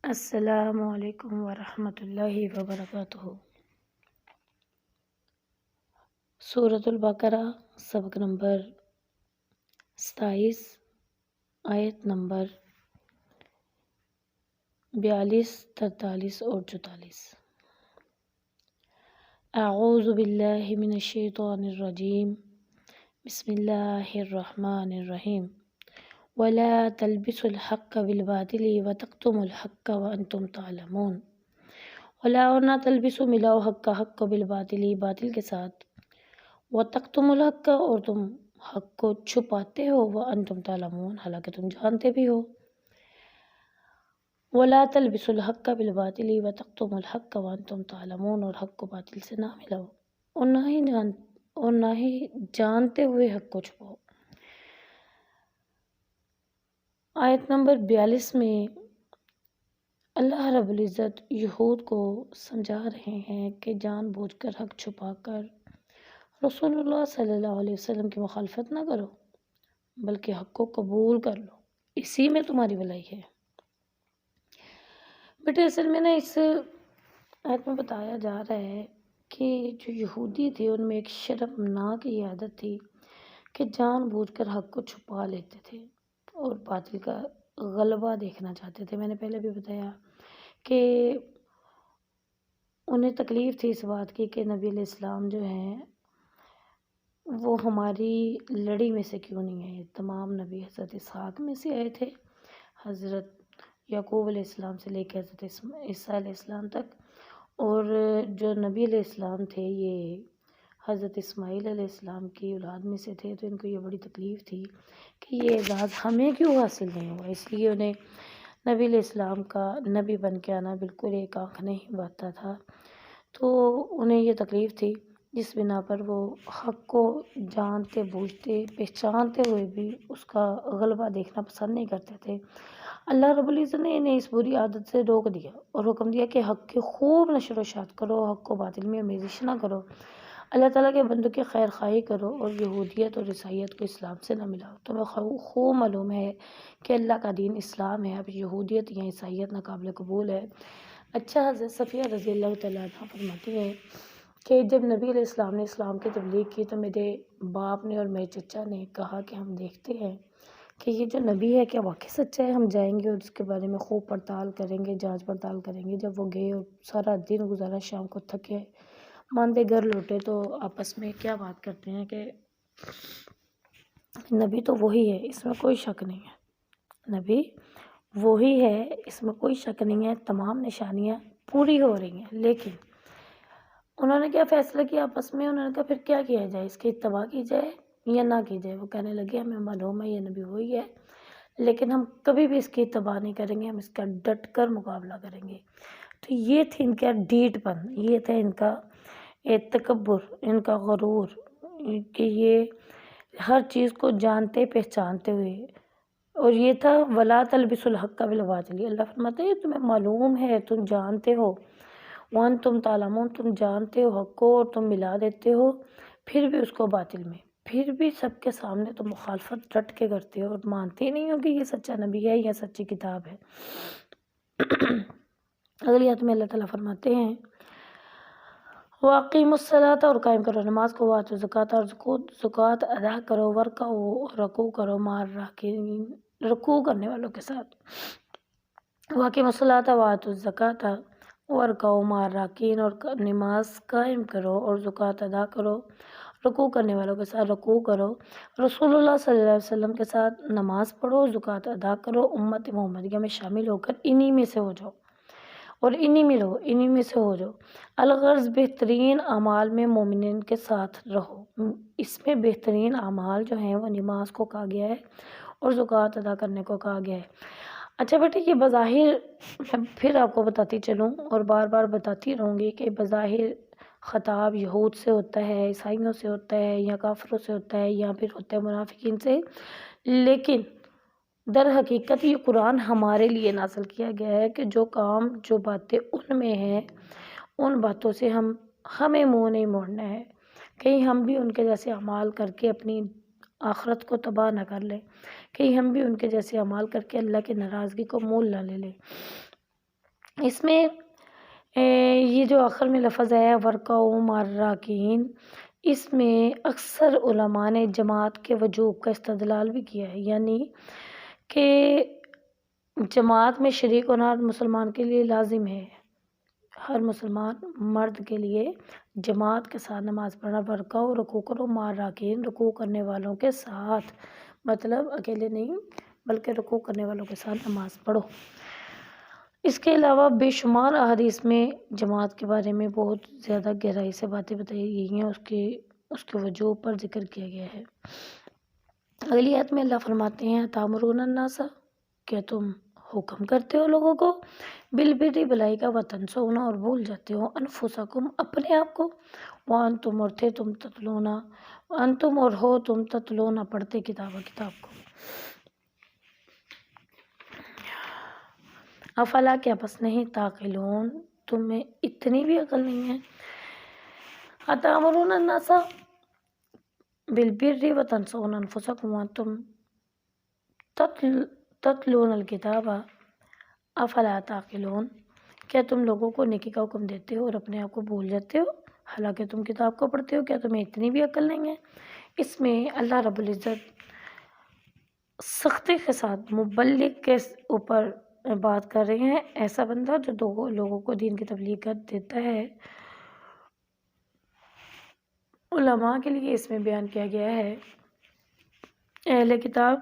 السلام علیکم ورحمۃ اللہ وبرکاتہ۔ سورۃ البقرہ سبق نمبر 27، آیت نمبر 42، 43 اور 44۔ اعوذ باللہ من الشیطان الرجیم، بسم اللہ الرحمن الرحیم۔ ولا تلبسوا الحق بالباطل وتکتموا الحق وانتم تعلمون۔ ولا اور نہ تلبسوا ملاؤ حق کا حق کو بالباطل باطل کے ساتھ، وتکتموا الحق اور تم حق کو چھپاتے ہو، وانتم تعلمون حالانکہ تم جانتے بھی ہو۔ ولا تلبسوا الحق بالباطل وتکتموا الحق وانتم تعلمون، اور حق کو باطل سے نہ ملاؤ اور نہ ہی جانتے ہوئے حق کو چھپاؤ۔ آیت نمبر 42 میں اللہ رب العزت یہود کو سمجھا رہے ہیں کہ جان بوجھ کر حق چھپا کر رسول اللہ صلی اللہ علیہ وسلم کی مخالفت نہ کرو، بلکہ حق کو قبول کر لو، اسی میں تمہاری بھلائی ہے۔ بیٹے اصل میں اس آیت میں بتایا جا رہا ہے کہ جو یہودی تھے ان میں ایک شرمناک یہ عادت تھی کہ جان بوجھ کر حق کو چھپا لیتے تھے اور باطل کا غلبہ دیکھنا چاہتے تھے۔ میں نے پہلے بھی بتایا کہ انہیں تکلیف تھی اس بات کی کہ نبی علیہ السلام جو ہیں وہ ہماری لڑی میں سے کیوں نہیں ہے۔ تمام نبی حضرت اسحاق میں سے آئے تھے، حضرت یعقوب علیہ السلام سے لے کے حضرت عیسیٰ علیہ السلام تک، اور جو نبی علیہ السلام تھے یہ حضرت اسماعیل علیہ السلام کی اولاد میں سے تھے، تو ان کو یہ بڑی تکلیف تھی کہ یہ اعزاز ہمیں کیوں حاصل نہیں ہوا۔ اس لیے انہیں نبی علیہ السلام کا نبی بن کے آنا بالکل ایک آنکھ نہیں بھرتا تھا، تو انہیں یہ تکلیف تھی، جس بنا پر وہ حق کو جانتے بوجھتے پہچانتے ہوئے بھی اس کا غلبہ دیکھنا پسند نہیں کرتے تھے۔ اللہ رب العزت نے انہیں اس بری عادت سے روک دیا اور حکم دیا کہ حق کی خوب نشر و اشاعت کرو، حق کو باطل میں آمیزش نہ کرو، اللہ تعالیٰ کے بندوں کی خیر خواہی کرو اور یہودیت اور عیسائیت کو اسلام سے نہ ملاؤ۔ تمہیں خوب معلوم ہے کہ اللہ کا دین اسلام ہے، اب یہودیت یا عیسائیت ناقابل قبول ہے۔ اچھا، حضرت صفیہ رضی اللہ تعالیٰ عنہ فرماتی ہیں کہ جب نبی علیہ السلام نے اسلام کی تبلیغ کی تو میرے باپ نے اور میرے چچا نے کہا کہ ہم دیکھتے ہیں کہ یہ جو نبی ہے کیا واقعی سچا ہے، ہم جائیں گے اور اس کے بارے میں خوب پڑتال کریں گے، جانچ پڑتال کریں گے۔ جب وہ گئے اور سارا دن گزارا، شام کو تھکے ماندے گھر لوٹے تو آپس میں کیا بات کرتے ہیں کہ نبی تو وہی ہے، اس میں کوئی شک نہیں ہے، نبی وہی ہے، اس میں کوئی شک نہیں ہے، تمام نشانیاں پوری ہو رہی ہیں۔ لیکن انہوں نے کیا فیصلہ کیا آپس میں، انہوں نے کہا پھر کیا کیا جائے، اس کی اتباع کی جائے یا نہ کی جائے۔ وہ کہنے لگے ہمیں معلوم ہے یہ نبی وہی ہے، لیکن ہم کبھی بھی اس کی اتباع نہیں کریں گے، ہم اس کا ڈٹ کر مقابلہ کریں گے۔ تو یہ تھی ان کا ڈیٹ پن، یہ تھا ان کا تکبر، ان کا غرور، کہ یہ ہر چیز کو جانتے پہچانتے ہوئے، اور یہ تھا ولا تلبسوا الحق بالباطل۔ اللہ فرماتے ہیں تمہیں معلوم ہے، تم جانتے ہو، وانتم تعلمون تم جانتے ہو حق کو اور تم ملا دیتے ہو، پھر بھی اس کو باطل میں، پھر بھی سب کے سامنے تم مخالفت ڈٹ کے کرتے ہو اور مانتے نہیں ہو کہ یہ سچا نبی ہے یا سچی کتاب ہے۔ اگلی آیت میں اللہ تعالیٰ فرماتے ہیں وَأَقِیمُوا الصَّلَاةَ اور قائم کرو نماز کو، وَآتُوا الزَّکَاةَ اور زکوٰۃ ادا کرو، وَارْکَعُوا رکوع کرو، مع الراکعین رکوع کرنے والوں کے ساتھ۔ وَأَقِیمُوا الصَّلَاةَ وَآتُوا الزَّکَاةَ وَارْکَعُوا مع الراکعین اور نماز قائم کرو اور زکوٰۃ ادا کرو، رکوع کرنے والوں کے ساتھ رکوع کرو، رسول اللہ صلی اللہ علیہ وسلم کے ساتھ نماز پڑھو، زکوٰۃ ادا کرو، امت محمدیہ میں شامل ہو کر انہی میں سے ہو جاؤ اور انہی میں رہو، انہی میں سے ہو جاؤ۔ الغرض بہترین اعمال میں مومنین کے ساتھ رہو۔ اس میں بہترین اعمال جو ہیں وہ نماز کو کہا گیا ہے اور زکوٰۃ ادا کرنے کو کہا گیا ہے۔ اچھا بیٹے، یہ بظاہر میں پھر آپ کو بتاتی چلوں اور بار بار بتاتی رہوں گی کہ بظاہر خطاب یہود سے ہوتا ہے، عیسائیوں سے ہوتا ہے، یا کافروں سے ہوتا ہے، یا پھر ہوتا ہے منافقین سے، لیکن در حقیقت یہ قرآن ہمارے لیے نازل کیا گیا ہے کہ جو کام جو باتیں ان میں ہیں ان باتوں سے ہمیں منہ نہیں موڑنا ہے، کہیں ہم بھی ان کے جیسے اعمال کر کے اپنی آخرت کو تباہ نہ کر لیں، کہیں ہم بھی ان کے جیسے اعمال کر کے اللہ کی ناراضگی کو مول نہ لے لیں۔ اس میں یہ جو آخر میں لفظ ہے ورکعوا مع الراکعین، اس میں اکثر علماء نے جماعت کے وجوب کا استدلال بھی کیا ہے، یعنی کہ جماعت میں شریک ہونا مسلمان کے لیے لازم ہے، ہر مسلمان مرد کے لیے جماعت کے ساتھ نماز پڑھنا، ورکعوا رکوع کرو مع الراکعین، رکوع کرنے والوں کے ساتھ، مطلب اکیلے نہیں بلکہ رکوع کرنے والوں کے ساتھ نماز پڑھو۔ اس کے علاوہ بے شمار احادیث میں جماعت کے بارے میں بہت زیادہ گہرائی سے باتیں بتائی گئی ہیں، اس کے وجوب پر ذکر کیا گیا ہے۔ اگلی آیت میں اللہ فرماتے ہیں تامرون الناس، کیا تم حکم کرتے ہو لوگوں کو بالبر بھلائی کا، وتنسون اور بھول جاتے ہو انفسکم اپنے آپ کو، وانتم اور تھے تم تتلون، انتم اور ہو تم تتلون پڑھتے کتاب کو۔ افلا کیا پس نہیں تعقلون، تمہیں اتنی بھی عقل نہیں ہے۔ اتامرون الناس بالبر وتنسون انفسکم وانتم تتلون الکتاب افلا تعقلون، کیا تم لوگوں کو نیکی کا حکم دیتے ہو اور اپنے آپ کو بھول جاتے ہو حالانکہ تم کتاب کو پڑھتے ہو، کیا تمہیں اتنی بھی عقل نہیں ہے۔ اس میں اللہ رب العزت سختی کے ساتھ مبلغ کے اوپر بات کر رہے ہیں، ایسا بندہ جو لوگوں کو دین کی تبلیغ کر دیتا ہے۔ علماء کے لیے اس میں بیان کیا گیا ہے اہل کتاب،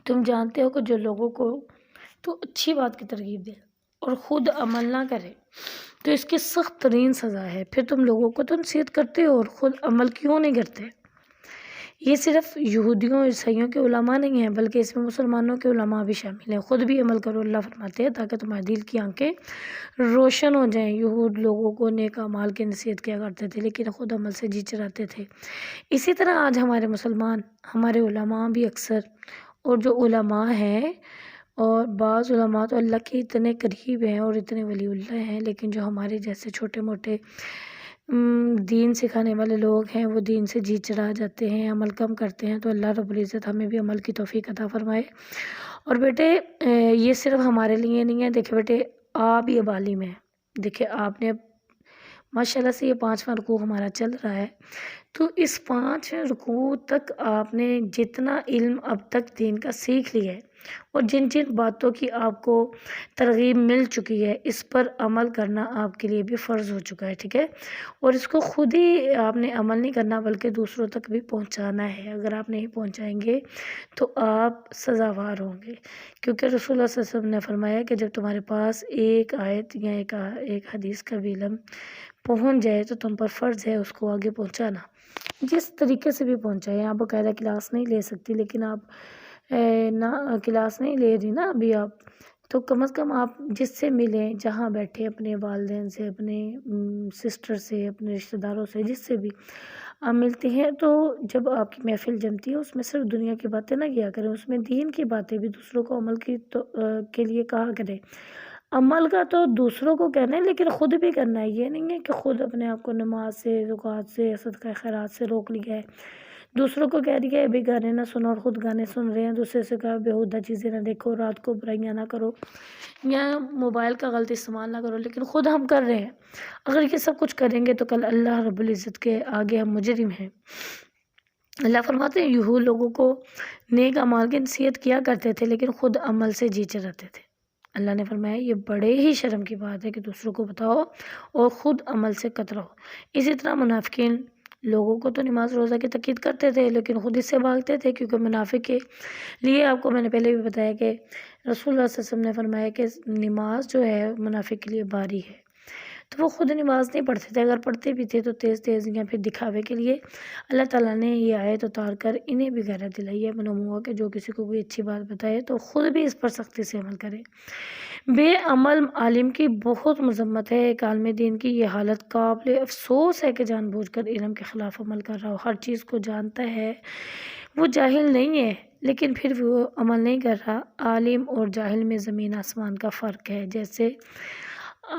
تم جانتے ہو کہ جو لوگوں کو تو اچھی بات کی ترغیب دے اور خود عمل نہ کرے تو اس کی سخت ترین سزا ہے، پھر تم لوگوں کو تو نصیحت کرتے ہو اور خود عمل کیوں نہیں کرتے۔ یہ صرف یہودیوں عیسائیوں کے علماء نہیں ہیں بلکہ اس میں مسلمانوں کے علماء بھی شامل ہیں، خود بھی عمل کرو اللہ فرماتے ہیں تاکہ تمہارے دل کی آنکھیں روشن ہو جائیں۔ یہود لوگوں کو نیک اعمال کی نصیحت کیا کرتے تھے لیکن خود عمل سے جی چراتے تھے، اسی طرح آج ہمارے مسلمان، ہمارے علماء بھی اکثر، اور جو علماء ہیں اور بعض علماء تو اللہ کے اتنے قریب ہیں اور اتنے ولی اللہ ہیں، لیکن جو ہمارے جیسے چھوٹے موٹے دین سکھانے والے لوگ ہیں وہ دین سے جی چرا جاتے ہیں، عمل کم کرتے ہیں، تو اللہ رب العزت ہمیں بھی عمل کی توفیق عطا فرمائے۔ اور بیٹے یہ صرف ہمارے لیے نہیں ہے، دیکھیں بیٹے آپ یہ عالم ہیں، دیکھیں آپ نے ماشاءاللہ سے یہ 5واں رکوع ہمارا چل رہا ہے، تو اس 5 رکوع تک آپ نے جتنا علم اب تک دین کا سیکھ لیا ہے اور جن جن باتوں کی آپ کو ترغیب مل چکی ہے اس پر عمل کرنا آپ کے لیے بھی فرض ہو چکا ہے، ٹھیک ہے، اور اس کو خود ہی آپ نے عمل نہیں کرنا بلکہ دوسروں تک بھی پہنچانا ہے۔ اگر آپ نہیں پہنچائیں گے تو آپ سزاوار ہوں گے، کیونکہ رسول اللہ صلی اللہ علیہ وسلم نے فرمایا کہ جب تمہارے پاس ایک آیت یا ایک حدیث کا بھی علم پہنچ جائے تو تم پر فرض ہے اس کو آگے پہنچانا، جس طریقے سے بھی پہنچائے۔ آپ باقاعدہ کلاس نہیں لے سکتی لیکن آپ نہ کلاس نہیں لے رہی نا ابھی آپ، تو کم از کم آپ جس سے ملیں، جہاں بیٹھے، اپنے والدین سے، اپنے سسٹر سے، اپنے رشتہ داروں سے، جس سے بھی آپ ملتے ہیں، تو جب آپ کی محفل جمتی ہے اس میں صرف دنیا کی باتیں نہ کیا کریں، اس میں دین کی باتیں بھی دوسروں کو عمل کے لیے کہا کریں۔ عمل کا تو دوسروں کو کہنا ہے لیکن خود بھی کرنا ہے، یہ نہیں ہے کہ خود اپنے آپ کو نماز سے، زکوٰۃ سے، صدقہ خیرات سے روک لیا ہے، دوسروں کو کہہ دیا ہے بھی گانے نہ سنو اور خود گانے سن رہے ہیں، دوسرے سے کہا بیہودہ چیزیں نہ دیکھو، رات کو برائیاں نہ کرو یا موبائل کا غلط استعمال نہ کرو، لیکن خود ہم کر رہے ہیں۔ اگر یہ سب کچھ کریں گے تو کل اللہ رب العزت کے آگے ہم مجرم ہیں۔ اللہ فرماتے ہیں یہود لوگوں کو نیک اعمال کی نصیحت کیا کرتے تھے لیکن خود عمل سے جی چراتے تھے۔ اللہ نے فرمایا یہ بڑے ہی شرم کی بات ہے کہ دوسروں کو بتاؤ اور خود عمل سے کتراؤ۔ اسی طرح منافقین لوگوں کو تو نماز روزہ کی تاکید کرتے تھے لیکن خود اس سے بھاگتے تھے، کیونکہ منافق کے لیے آپ کو میں نے پہلے بھی بتایا کہ رسول اللہ صلی اللہ علیہ وسلم نے فرمایا کہ نماز جو ہے منافق کے لیے باری ہے، تو وہ خود نماز نہیں پڑھتے تھے، اگر پڑھتے بھی تھے تو تیز تیز یا پھر دکھاوے کے لیے۔ اللہ تعالیٰ نے یہ آیت اتار کر انہیں بھی غیرت دلائی ہے، معلوم ہوا کہ جو کسی کو کوئی اچھی بات بتائے تو خود بھی اس پر سختی سے عمل کرے۔ بے عمل عالم کی بہت مذمت ہے، ایک عالم دین کی یہ حالت قابل افسوس ہے کہ جان بوجھ کر علم کے خلاف عمل کر رہا ہو، ہر چیز کو جانتا ہے، وہ جاہل نہیں ہے لیکن پھر بھی وہ عمل نہیں کر رہا۔ عالم اور جاہل میں زمین آسمان کا فرق ہے، جیسے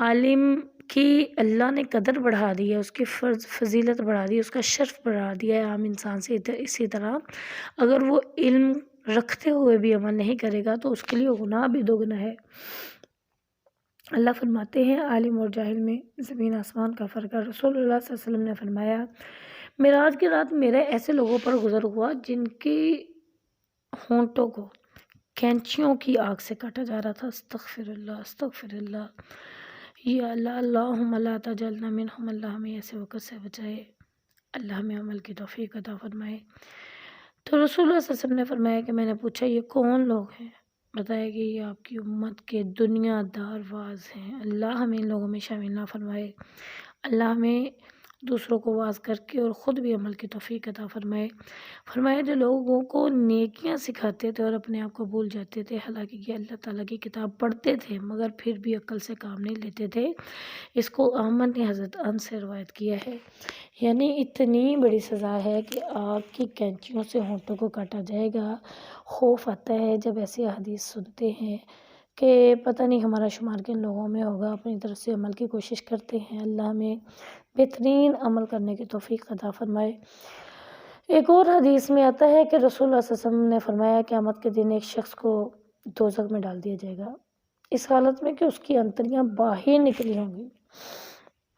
عالم کی اللہ نے قدر بڑھا دی ہے، اس کی فضیلت بڑھا دی ہے، اس کا شرف بڑھا دیا ہے عام انسان سے، اسی طرح اگر وہ علم رکھتے ہوئے بھی عمل نہیں کرے گا تو اس کے لیے گناہ بھی دوگنا ہے۔ اللہ فرماتے ہیں عالم اور جاہل میں زمین آسمان کا فرق ہے۔ رسول اللہ صلی اللہ علیہ وسلم نے فرمایا معراج کی رات میرے ایسے لوگوں پر گزر ہوا جن کی ہونٹوں کو کینچیوں کی آگ سے کاٹا جا رہا تھا۔ استغفر اللہ استغفر اللہ، یا اللہ، اللہم لا تجعلنا منہم، اللہ ہمیں ایسے وقت سے بچائے، اللہ ہمیں عمل کی توفیق عطا فرمائے۔ تو رسول اللہ صلی اللہ علیہ وسلم نے فرمایا کہ میں نے پوچھا یہ کون لوگ ہیں؟ بتایا کہ یہ آپ کی امت کے دنیا دار واعظ ہیں، اللہ ہمیں ان لوگوں میں شامل نہ فرمائے، اللہ ہمیں دوسروں کو واعظ کر کے اور خود بھی عمل کی توفیق عطا فرمائے۔ فرمایا جو لوگوں کو نیکیاں سکھاتے تھے اور اپنے آپ کو بھول جاتے تھے، حالانکہ یہ اللہ تعالیٰ کی کتاب پڑھتے تھے مگر پھر بھی عقل سے کام نہیں لیتے تھے، اس کو احمد نے حضرت انس سے روایت کیا ہے۔ یعنی اتنی بڑی سزا ہے کہ آگ کی کینچیوں سے ہونٹوں کو کاٹا جائے گا۔ خوف آتا ہے جب ایسی حدیث سنتے ہیں کہ پتہ نہیں ہمارا شمار کن لوگوں میں ہوگا۔ اپنی طرف سے عمل کی کوشش کرتے ہیں، اللہ ہمیں بہترین عمل کرنے کی توفیق عطا فرمائے۔ ایک اور حدیث میں آتا ہے کہ رسول اللہ صلی اللہ علیہ وسلم نے فرمایا قیامت کے دن ایک شخص کو دوزخ میں ڈال دیا جائے گا، اس حالت میں کہ اس کی انتڑیاں باہر نکلی ہوں گی،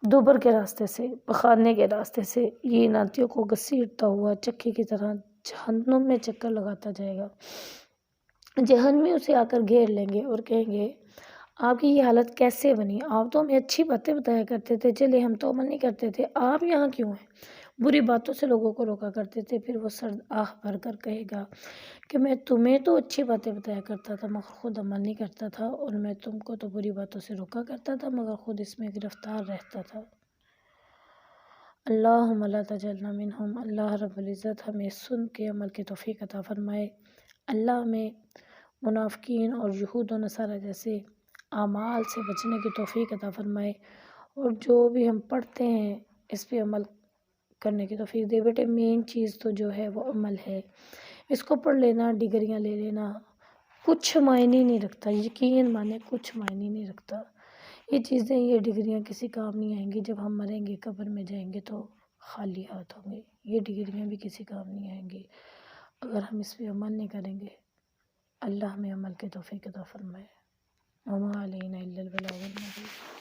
دوبر کے راستے سے، پخانے کے راستے سے، یہ ناتیوں کو گھسیٹتا ہوا چکی کی طرح جہنم میں چکر لگاتا جائے گا۔ جہنمی اسے آ کر گھیر لیں گے اور کہیں گے آپ کی یہ حالت کیسے بنی؟ آپ تو ہمیں اچھی باتیں بتایا کرتے تھے، چلے ہم تو عمل نہیں کرتے تھے، آپ یہاں کیوں ہیں؟ بری باتوں سے لوگوں کو روکا کرتے تھے۔ پھر وہ سرد آہ بھر کر کہے گا کہ میں تمہیں تو اچھی باتیں بتایا کرتا تھا مگر خود عمل نہیں کرتا تھا، اور میں تم کو تو بری باتوں سے روکا کرتا تھا مگر خود اس میں گرفتار رہتا تھا۔ اللہم لا تجعلنا منہم، اللہ رب العزت ہمیں سن کے عمل کی توفیق عطا فرمائے، اللہ ہمیں منافقین اور یہود و نصارہ جیسے اعمال سے بچنے کی توفیق عطا فرمائے، اور جو بھی ہم پڑھتے ہیں اس پہ عمل کرنے کی توفیق دے۔ بیٹے مین چیز تو جو ہے وہ عمل ہے، اس کو پڑھ لینا، ڈگریاں لے لینا کچھ معنی نہیں رکھتا، یقین مانے کچھ معنی نہیں رکھتا۔ یہ چیزیں، یہ ڈگریاں کسی کام نہیں آئیں گی، جب ہم مریں گے قبر میں جائیں گے تو خالی ہاتھ ہوں گے، یہ ڈگریاں بھی کسی کام نہیں آئیں گی اگر ہم اس پہ عمل نہیں کریں گے۔ اللہ ہمیں عمل کی توفیق عطا فرمائے۔ وما علینا الا البلاغ المبین۔